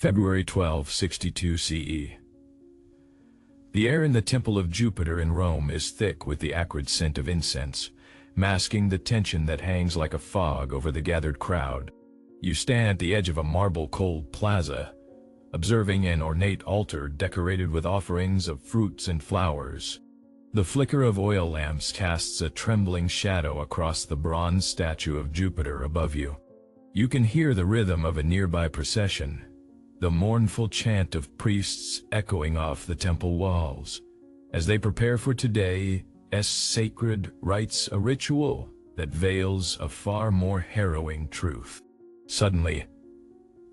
February 1262 CE. The air in the Temple of Jupiter in Rome is thick with the acrid scent of incense, masking the tension that hangs like a fog over the gathered crowd. You stand at the edge of a marble-cold plaza, observing an ornate altar decorated with offerings of fruits and flowers. The flicker of oil lamps casts a trembling shadow across the bronze statue of Jupiter above you. You can hear the rhythm of a nearby procession, the mournful chant of priests echoing off the temple walls, as they prepare for today's sacred rites, a ritual that veils a far more harrowing truth. Suddenly,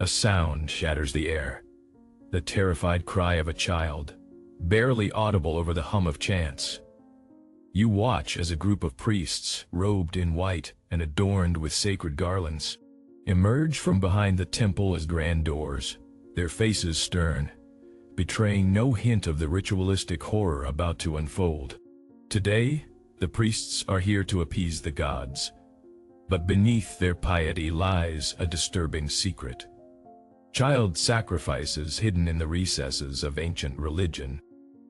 a sound shatters the air, the terrified cry of a child, barely audible over the hum of chants. You watch as a group of priests, robed in white and adorned with sacred garlands, emerge from behind the temple's grand doors, their faces stern, betraying no hint of the ritualistic horror about to unfold. Today, the priests are here to appease the gods, but beneath their piety lies a disturbing secret. Child sacrifices hidden in the recesses of ancient religion.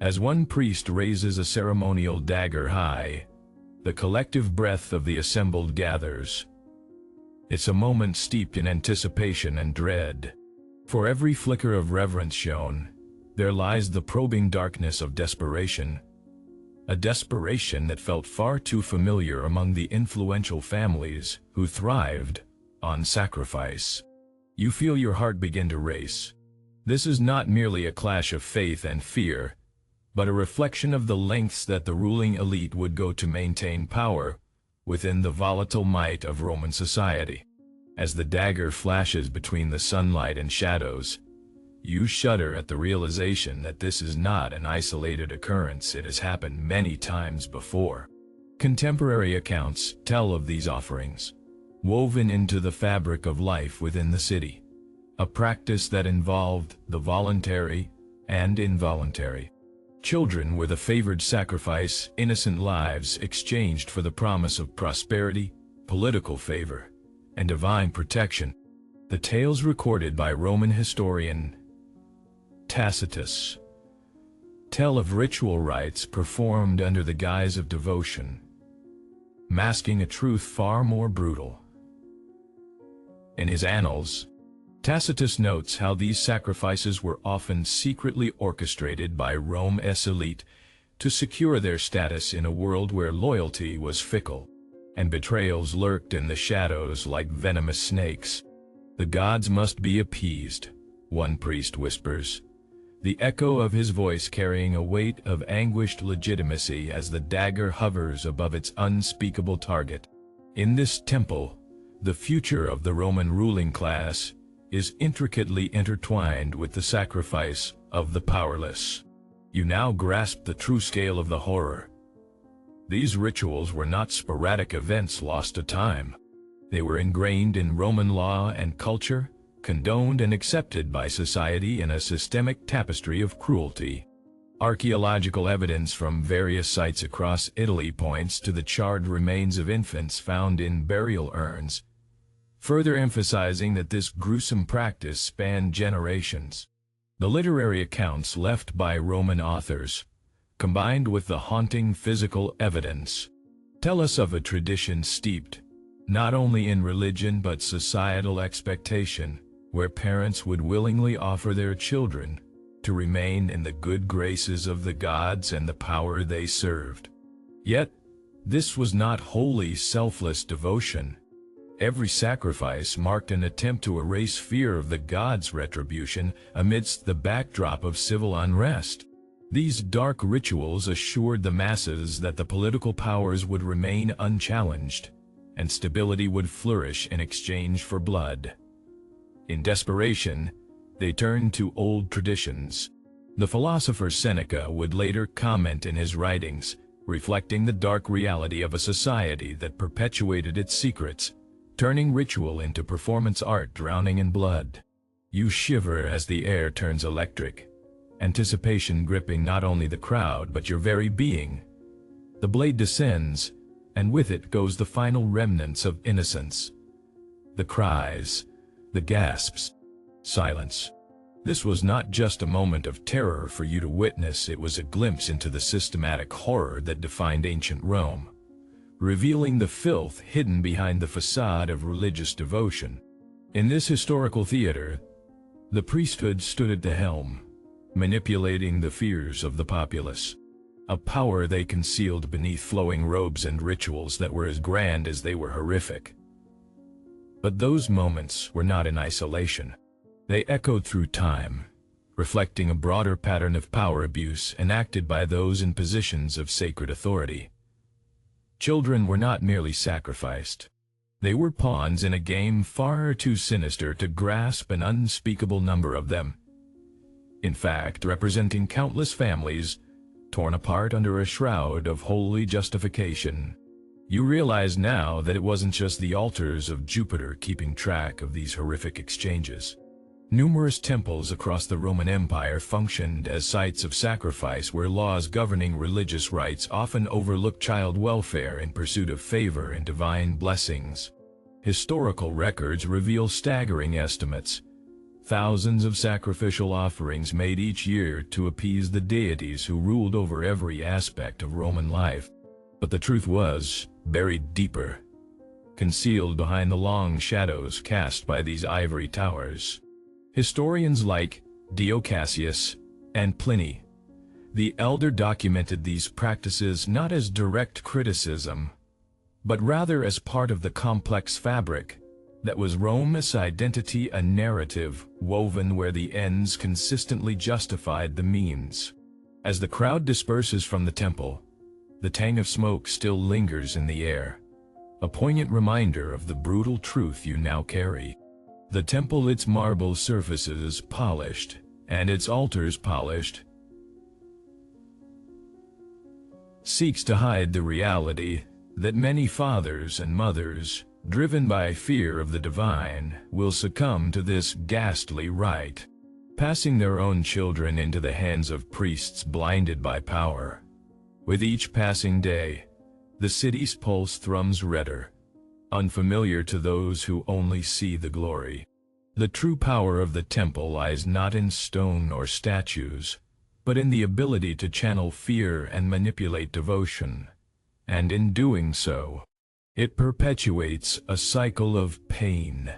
As one priest raises a ceremonial dagger high, the collective breath of the assembled gathers. It's a moment steeped in anticipation and dread. For every flicker of reverence shown, there lies the probing darkness of desperation, a desperation that felt far too familiar among the influential families who thrived on sacrifice. You feel your heart begin to race. This is not merely a clash of faith and fear, but a reflection of the lengths that the ruling elite would go to maintain power within the volatile might of Roman society. As the dagger flashes between the sunlight and shadows, you shudder at the realization that this is not an isolated occurrence. It has happened many times before. Contemporary accounts tell of these offerings, woven into the fabric of life within the city, a practice that involved the voluntary and involuntary. Children were the favored sacrifice, innocent lives exchanged for the promise of prosperity, political favor, and divine protection. The tales recorded by Roman historian Tacitus tell of ritual rites performed under the guise of devotion, masking a truth far more brutal. In his annals, Tacitus notes how these sacrifices were often secretly orchestrated by Rome's elite to secure their status in a world where loyalty was fickle, and betrayals lurked in the shadows like venomous snakes. The gods must be appeased, one priest whispers, the echo of his voice carrying a weight of anguished legitimacy as the dagger hovers above its unspeakable target. In this temple, the future of the Roman ruling class is intricately intertwined with the sacrifice of the powerless. You now grasp the true scale of the horror. These rituals were not sporadic events lost to time. They were ingrained in Roman law and culture, condoned and accepted by society in a systemic tapestry of cruelty. Archaeological evidence from various sites across Italy points to the charred remains of infants found in burial urns, further emphasizing that this gruesome practice spanned generations. The literary accounts left by Roman authors, combined with the haunting physical evidence, tell us of a tradition steeped not only in religion but societal expectation, where parents would willingly offer their children to remain in the good graces of the gods and the power they served. Yet, this was not wholly selfless devotion. Every sacrifice marked an attempt to erase fear of the gods' retribution amidst the backdrop of civil unrest. These dark rituals assured the masses that the political powers would remain unchallenged, and stability would flourish in exchange for blood. In desperation, they turned to old traditions. The philosopher Seneca would later comment in his writings, reflecting the dark reality of a society that perpetuated its secrets, turning ritual into performance art drowning in blood. You shiver as the air turns electric, anticipation gripping not only the crowd but your very being. The blade descends, and with it goes the final remnants of innocence. The cries, the gasps, silence. This was not just a moment of terror for you to witness, it was a glimpse into the systematic horror that defined ancient Rome, revealing the filth hidden behind the facade of religious devotion. In this historical theater, the priesthood stood at the helm, manipulating the fears of the populace, a power they concealed beneath flowing robes and rituals that were as grand as they were horrific. But those moments were not in isolation. They echoed through time, reflecting a broader pattern of power abuse enacted by those in positions of sacred authority. Children were not merely sacrificed. They were pawns in a game far too sinister to grasp an unspeakable number of them. In fact, representing countless families, torn apart under a shroud of holy justification. You realize now that it wasn't just the altars of Jupiter keeping track of these horrific exchanges. Numerous temples across the Roman Empire functioned as sites of sacrifice where laws governing religious rites often overlooked child welfare in pursuit of favor and divine blessings. Historical records reveal staggering estimates. Thousands of sacrificial offerings made each year to appease the deities who ruled over every aspect of Roman life. But the truth was buried deeper, concealed behind the long shadows cast by these ivory towers. Historians like Dio Cassius and Pliny the Elder documented these practices not as direct criticism, but rather as part of the complex fabric that was Rome's identity, a narrative woven where the ends consistently justified the means. As the crowd disperses from the temple, the tang of smoke still lingers in the air, a poignant reminder of the brutal truth you now carry. The temple, its marble surfaces polished, and its altars polished, seeks to hide the reality that many fathers and mothers, driven by fear of the divine, will succumb to this ghastly rite, passing their own children into the hands of priests blinded by power. With each passing day, the city's pulse thrums redder, unfamiliar to those who only see the glory. The true power of the temple lies not in stone or statues, but in the ability to channel fear and manipulate devotion. And in doing so, it perpetuates a cycle of pain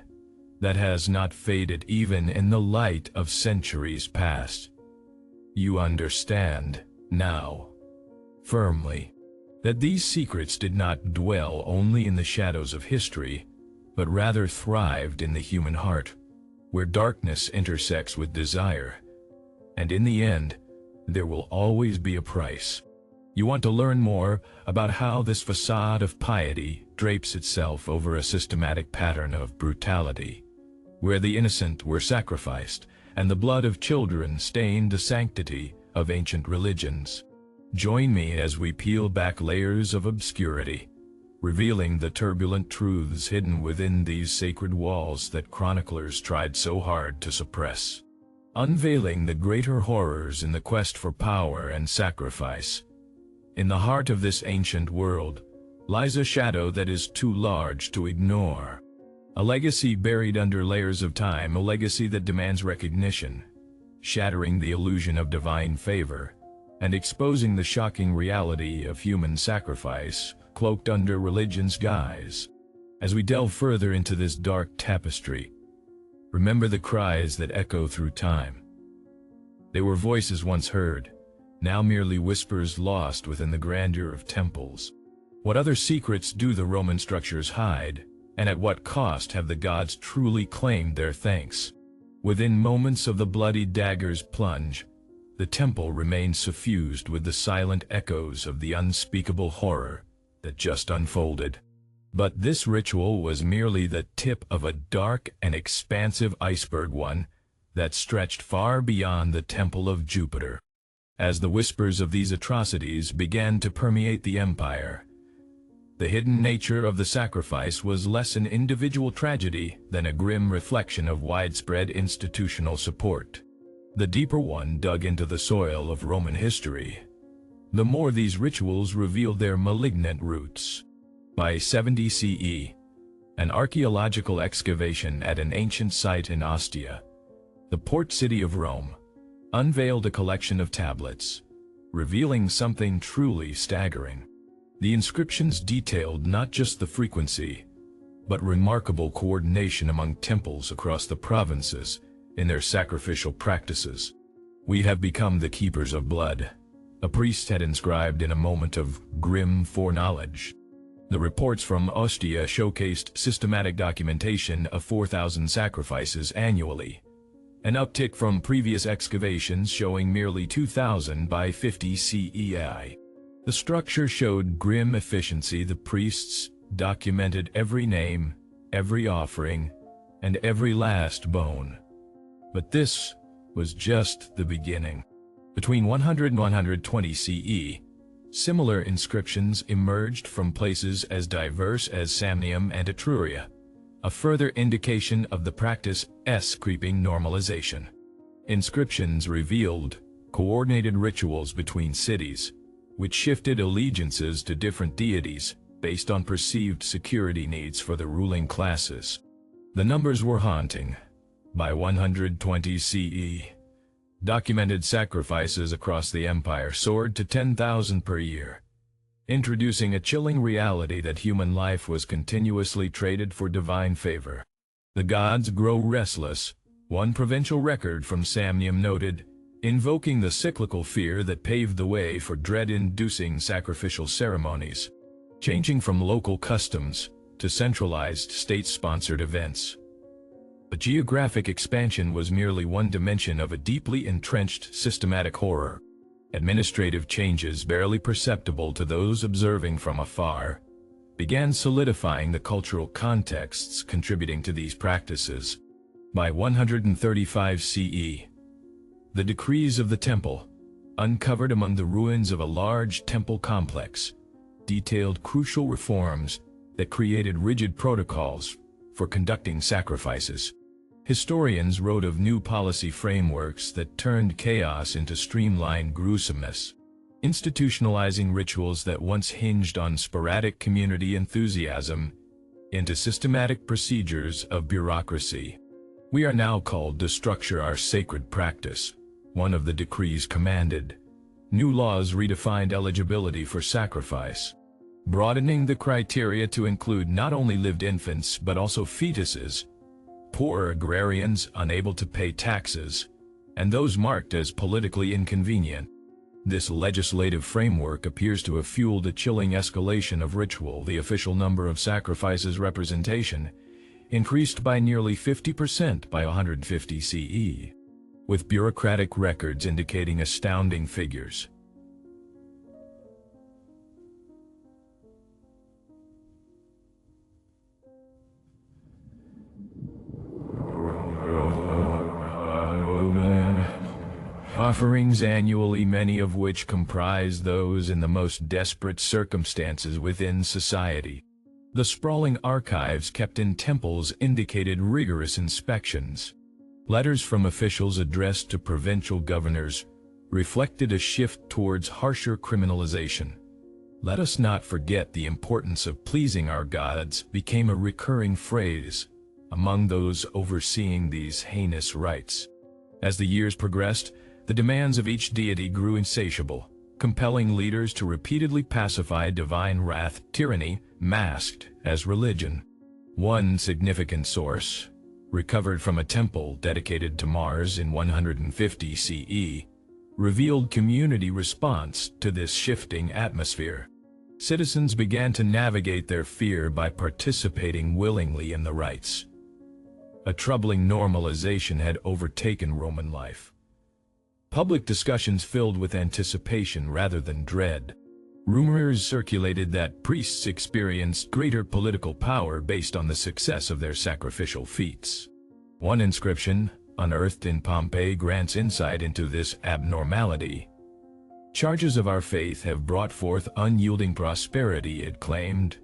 that has not faded even in the light of centuries past. You understand now, firmly, that these secrets did not dwell only in the shadows of history, but rather thrived in the human heart, where darkness intersects with desire. And in the end, there will always be a price. You want to learn more about how this facade of piety drapes itself over a systematic pattern of brutality, where the innocent were sacrificed and the blood of children stained the sanctity of ancient religions. Join me as we peel back layers of obscurity, revealing the turbulent truths hidden within these sacred walls that chroniclers tried so hard to suppress. Unveiling the greater horrors in the quest for power and sacrifice. In the heart of this ancient world lies a shadow that is too large to ignore. A legacy buried under layers of time, a legacy that demands recognition, shattering the illusion of divine favor, and exposing the shocking reality of human sacrifice cloaked under religion's guise. As we delve further into this dark tapestry, remember the cries that echo through time. They were voices once heard, now merely whispers lost within the grandeur of temples. What other secrets do the Roman structures hide, and at what cost have the gods truly claimed their thanks? Within moments of the bloody dagger's plunge, the temple remained suffused with the silent echoes of the unspeakable horror that just unfolded. But this ritual was merely the tip of a dark and expansive iceberg, one that stretched far beyond the temple of Jupiter. As the whispers of these atrocities began to permeate the empire, the hidden nature of the sacrifice was less an individual tragedy than a grim reflection of widespread institutional support. The deeper one dug into the soil of Roman history, the more these rituals revealed their malignant roots. By 70 CE, an archaeological excavation at an ancient site in Ostia The port city of Rome unveiled a collection of tablets, revealing something truly staggering. The inscriptions detailed not just the frequency, but remarkable coordination among temples across the provinces in their sacrificial practices. "We have become the keepers of blood," a priest had inscribed in a moment of grim foreknowledge. The reports from Ostia showcased systematic documentation of 4,000 sacrifices annually, an uptick from previous excavations showing merely 2,000 by 50 CEI. The structure showed grim efficiency. The priests documented every name, every offering, and every last bone. But this was just the beginning. Between 100 and 120 CE, similar inscriptions emerged from places as diverse as Samnium and Etruria, a further indication of the practice's creeping normalization. Inscriptions revealed coordinated rituals between cities, which shifted allegiances to different deities based on perceived security needs for the ruling classes. The numbers were haunting. By 120 CE, documented sacrifices across the empire soared to 10,000 per year, introducing a chilling reality that human life was continuously traded for divine favor. "The gods grow restless," one provincial record from Samnium noted, invoking the cyclical fear that paved the way for dread-inducing sacrificial ceremonies, changing from local customs to centralized state-sponsored events. But geographic expansion was merely one dimension of a deeply entrenched systematic horror. Administrative changes, barely perceptible to those observing from afar, began solidifying the cultural contexts contributing to these practices. By 135 CE, the decrees of the temple, uncovered among the ruins of a large temple complex, detailed crucial reforms that created rigid protocols for conducting sacrifices. Historians wrote of new policy frameworks that turned chaos into streamlined gruesomeness, institutionalizing rituals that once hinged on sporadic community enthusiasm into systematic procedures of bureaucracy. "We are now called to structure our sacred practice," one of the decrees commanded. New laws redefined eligibility for sacrifice, broadening the criteria to include not only lived infants but also fetuses, poor agrarians unable to pay taxes, and those marked as politically inconvenient. This legislative framework appears to have fueled a chilling escalation of ritual. The official number of sacrifices representation increased by nearly 50% by 150 CE, with bureaucratic records indicating astounding figures. Offerings annually, many of which comprise those in the most desperate circumstances within society. The sprawling archives kept in temples indicated rigorous inspections. Letters from officials addressed to provincial governors reflected a shift towards harsher criminalization. "Let us not forget the importance of pleasing our gods" became a recurring phrase among those overseeing these heinous rites. As the years progressed, the demands of each deity grew insatiable, compelling leaders to repeatedly pacify divine wrath, tyranny masked as religion. One significant source, recovered from a temple dedicated to Mars in 150 CE, revealed community response to this shifting atmosphere. Citizens began to navigate their fear by participating willingly in the rites. A troubling normalization had overtaken Roman life. Public discussions filled with anticipation rather than dread. Rumors circulated that priests experienced greater political power based on the success of their sacrificial feats. One inscription, unearthed in Pompeii, grants insight into this abnormality. "Charges of our faith have brought forth unyielding prosperity," it claimed,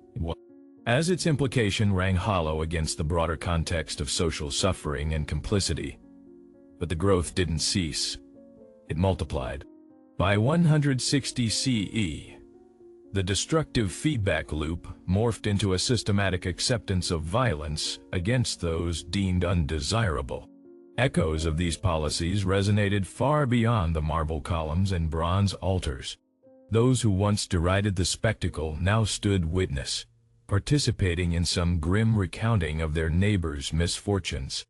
as its implication rang hollow against the broader context of social suffering and complicity. But the growth didn't cease. It multiplied. By 160 CE, the destructive feedback loop morphed into a systematic acceptance of violence against those deemed undesirable. Echoes of these policies resonated far beyond the marble columns and bronze altars. Those who once derided the spectacle now stood witness, participating in some grim recounting of their neighbors' misfortunes.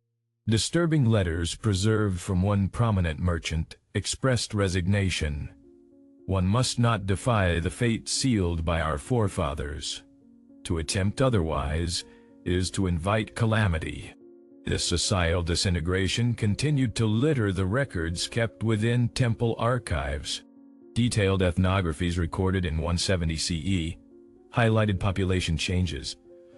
Disturbing letters preserved from one prominent merchant expressed resignation. "One must not defy the fate sealed by our forefathers. To attempt otherwise is to invite calamity." This societal disintegration continued to litter the records kept within temple archives. Detailed ethnographies recorded in 170 CE highlighted population changes,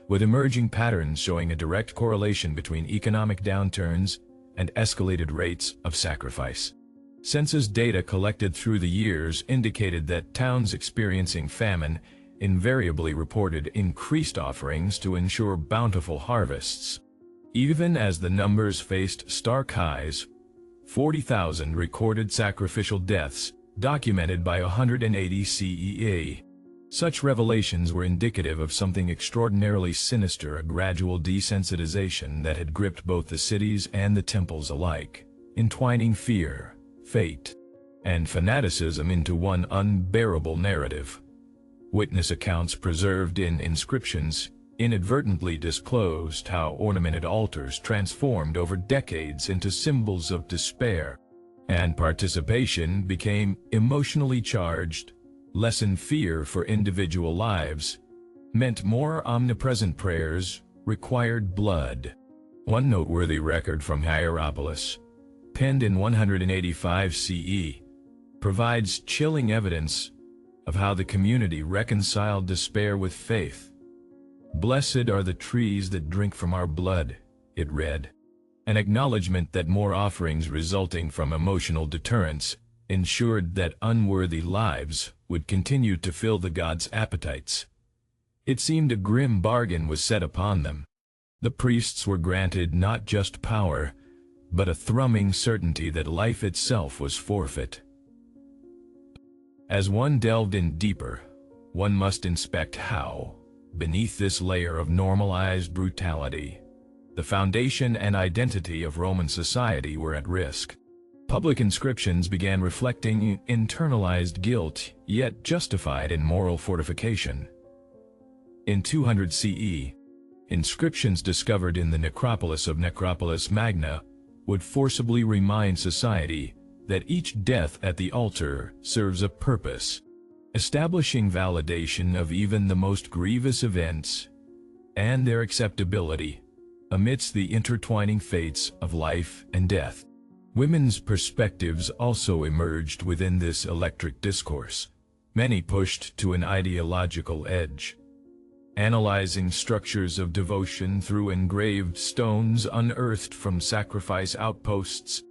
with emerging patterns showing a direct correlation between economic downturns and escalated rates of sacrifice. Census data collected through the years indicated that towns experiencing famine invariably reported increased offerings to ensure bountiful harvests. Even as the numbers faced stark highs, 40,000 recorded sacrificial deaths documented by 180 CEA. Such revelations were indicative of something extraordinarily sinister, a gradual desensitization that had gripped both the cities and the temples alike, entwining fear, fate, and fanaticism into one unbearable narrative. Witness accounts preserved in inscriptions inadvertently disclosed how ornamented altars transformed over decades into symbols of despair, and participation became emotionally charged. Lessened fear for individual lives meant more omnipresent prayers required blood. One noteworthy record from Hierapolis, penned in 185 CE, provides chilling evidence of how the community reconciled despair with faith. "Blessed are the trees that drink from our blood," it read, an acknowledgement that more offerings resulting from emotional deterrence ensured that unworthy lives would continue to fill the gods' appetites. It seemed a grim bargain was set upon them. The priests were granted not just power, but a thrumming certainty that life itself was forfeit. As one delved in deeper, one must inspect how, beneath this layer of normalized brutality, the foundation and identity of Roman society were at risk. Public inscriptions began reflecting internalized guilt, yet justified in moral fortification. In 200 CE, inscriptions discovered in the necropolis of Necropolis Magna would forcibly remind society that each death at the altar serves a purpose, establishing validation of even the most grievous events and their acceptability amidst the intertwining fates of life and death. Women's perspectives also emerged within this electric discourse, many pushed to an ideological edge. Analyzing structures of devotion through engraved stones unearthed from sacrifice outposts,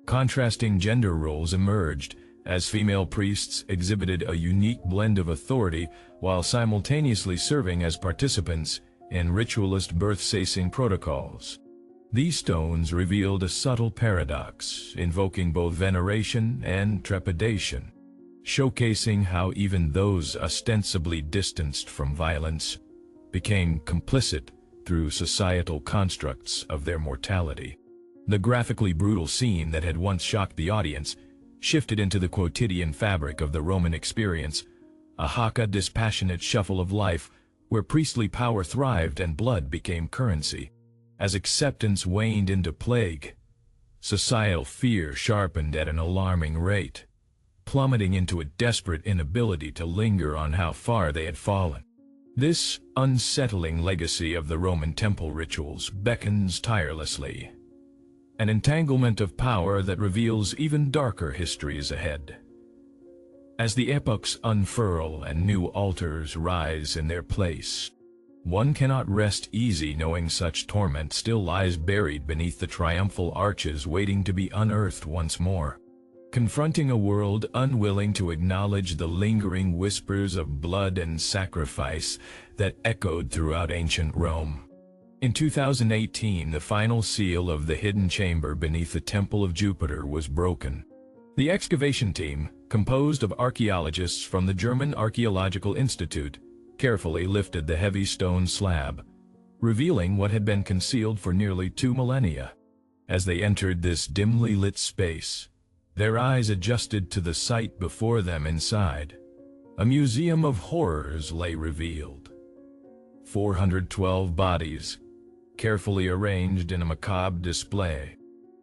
contrasting gender roles emerged as female priests exhibited a unique blend of authority while simultaneously serving as participants in ritualist birth-sacing protocols. These stones revealed a subtle paradox, invoking both veneration and trepidation, showcasing how even those ostensibly distanced from violence became complicit through societal constructs of their mortality. The graphically brutal scene that had once shocked the audience shifted into the quotidian fabric of the Roman experience, a haka dispassionate shuffle of life where priestly power thrived and blood became currency. As acceptance waned into plague, societal fear sharpened at an alarming rate, plummeting into a desperate inability to linger on how far they had fallen. This unsettling legacy of the Roman temple rituals beckons tirelessly, an entanglement of power that reveals even darker histories ahead. As the epochs unfurl and new altars rise in their place, one cannot rest easy knowing such torment still lies buried beneath the triumphal arches waiting to be unearthed once more, confronting a world unwilling to acknowledge the lingering whispers of blood and sacrifice that echoed throughout ancient Rome. In 2018, the final seal of the hidden chamber beneath the Temple of Jupiter was broken. The excavation team, composed of archaeologists from the German Archaeological Institute, carefully lifted the heavy stone slab, revealing what had been concealed for nearly 2 millennia. As they entered this dimly lit space, their eyes adjusted to the sight before them. Inside, a museum of horrors lay revealed. 412 bodies, carefully arranged in a macabre display.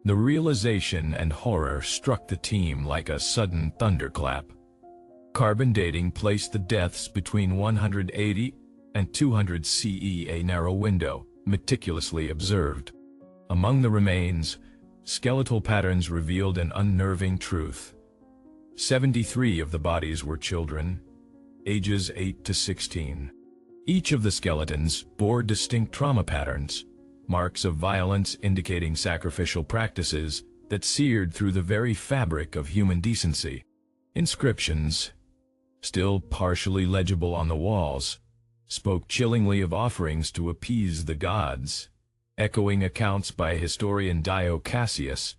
The realization and horror struck the team like a sudden thunderclap. Carbon dating placed the deaths between 180 and 200 CE, a narrow window, meticulously observed. Among the remains, skeletal patterns revealed an unnerving truth. 73 of the bodies were children, ages 8 to 16. Each of the skeletons bore distinct trauma patterns, marks of violence indicating sacrificial practices that seared through the very fabric of human decency. Inscriptions, still partially legible on the walls, spoke chillingly of offerings to appease the gods, echoing accounts by historian Dio Cassius,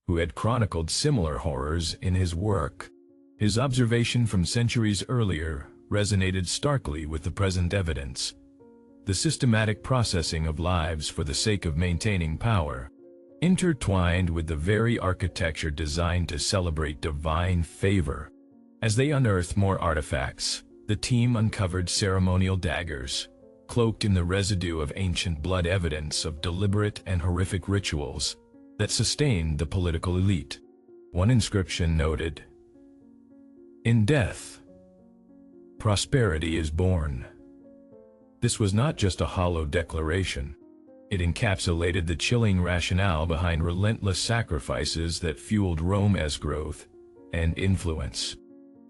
who had chronicled similar horrors in his work. His observation from centuries earlier resonated starkly with the present evidence. The systematic processing of lives for the sake of maintaining power, intertwined with the very architecture designed to celebrate divine favor. As they unearthed more artifacts, the team uncovered ceremonial daggers, cloaked in the residue of ancient blood, evidence of deliberate and horrific rituals that sustained the political elite. One inscription noted, "In death, prosperity is born." This was not just a hollow declaration. It encapsulated the chilling rationale behind relentless sacrifices that fueled Rome's growth and influence.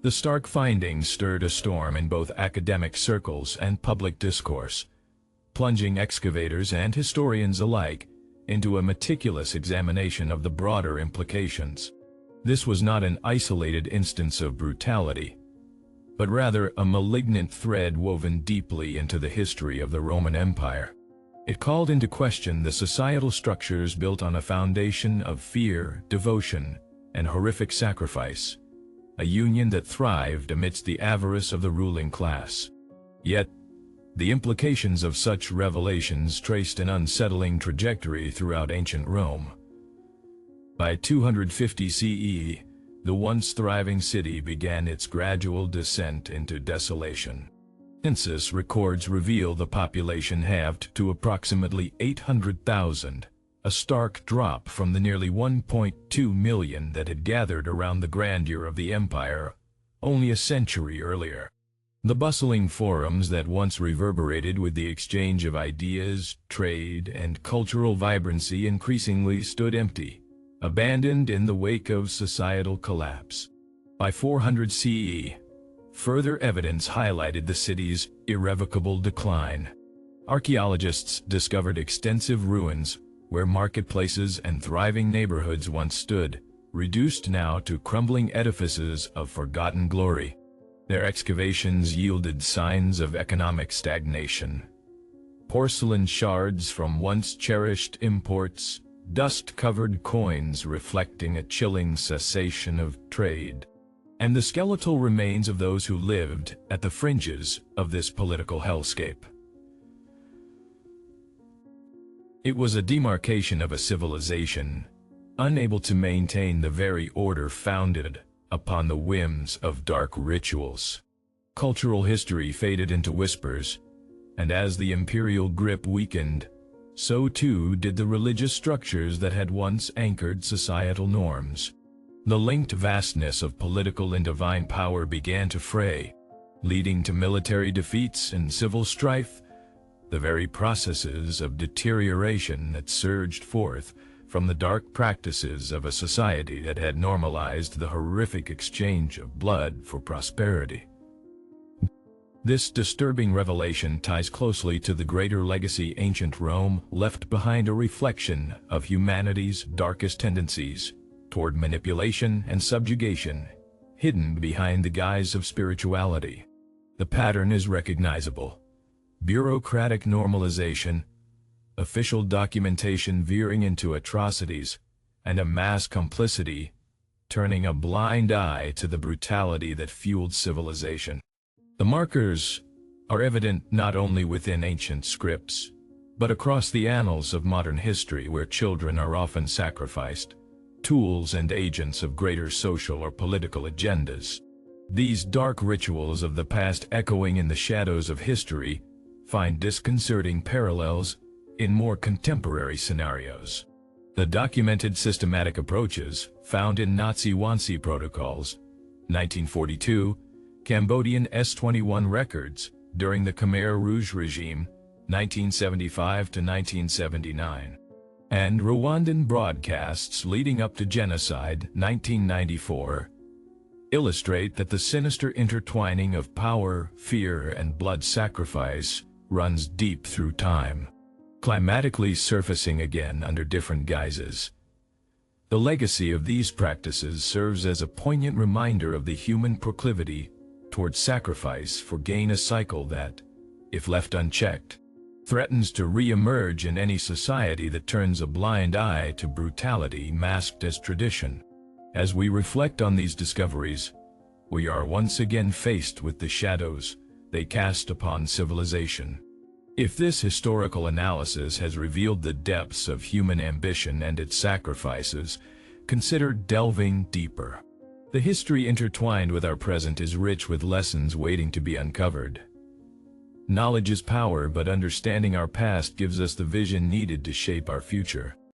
The stark findings stirred a storm in both academic circles and public discourse, plunging excavators and historians alike into a meticulous examination of the broader implications. This was not an isolated instance of brutality, but rather a malignant thread woven deeply into the history of the Roman Empire. It called into question the societal structures built on a foundation of fear, devotion, and horrific sacrifice, a union that thrived amidst the avarice of the ruling class. Yet, the implications of such revelations traced an unsettling trajectory throughout ancient Rome. By 250 CE, the once thriving city began its gradual descent into desolation. Census records reveal the population halved to approximately 800,000, a stark drop from the nearly 1.2 million that had gathered around the grandeur of the empire only a century earlier. The bustling forums that once reverberated with the exchange of ideas, trade, and cultural vibrancy increasingly stood empty, abandoned in the wake of societal collapse. By 400 CE, further evidence highlighted the city's irrevocable decline. Archaeologists discovered extensive ruins where marketplaces and thriving neighborhoods once stood, reduced now to crumbling edifices of forgotten glory. Their excavations yielded signs of economic stagnation. Porcelain shards from once cherished imports, dust-covered coins reflecting a chilling cessation of trade, and the skeletal remains of those who lived at the fringes of this political hellscape. It was a demarcation of a civilization, unable to maintain the very order founded upon the whims of dark rituals. Cultural history faded into whispers, and as the imperial grip weakened, so too did the religious structures that had once anchored societal norms. The linked vastness of political and divine power began to fray, leading to military defeats and civil strife, the very processes of deterioration that surged forth from the dark practices of a society that had normalized the horrific exchange of blood for prosperity. This disturbing revelation ties closely to the greater legacy ancient Rome left behind, a reflection of humanity's darkest tendencies toward manipulation and subjugation, hidden behind the guise of spirituality. The pattern is recognizable: bureaucratic normalization, official documentation veering into atrocities, and a mass complicity turning a blind eye to the brutality that fueled civilization. The markers are evident not only within ancient scripts, but across the annals of modern history where children are often sacrificed, tools and agents of greater social or political agendas. These dark rituals of the past echoing in the shadows of history find disconcerting parallels in more contemporary scenarios. The documented systematic approaches found in Nazi-Wannsee protocols, 1942, Cambodian S-21 records during the Khmer Rouge regime, 1975 to 1979, and Rwandan broadcasts leading up to genocide, 1994, illustrate that the sinister intertwining of power, fear, and blood sacrifice runs deep through time, climatically surfacing again under different guises. The legacy of these practices serves as a poignant reminder of the human proclivity toward sacrifice for gain, a cycle that, if left unchecked, threatens to re-emerge in any society that turns a blind eye to brutality masked as tradition. As we reflect on these discoveries, we are once again faced with the shadows they cast upon civilization. If this historical analysis has revealed the depths of human ambition and its sacrifices, consider delving deeper. The history intertwined with our present is rich with lessons waiting to be uncovered. Knowledge is power, but understanding our past gives us the vision needed to shape our future.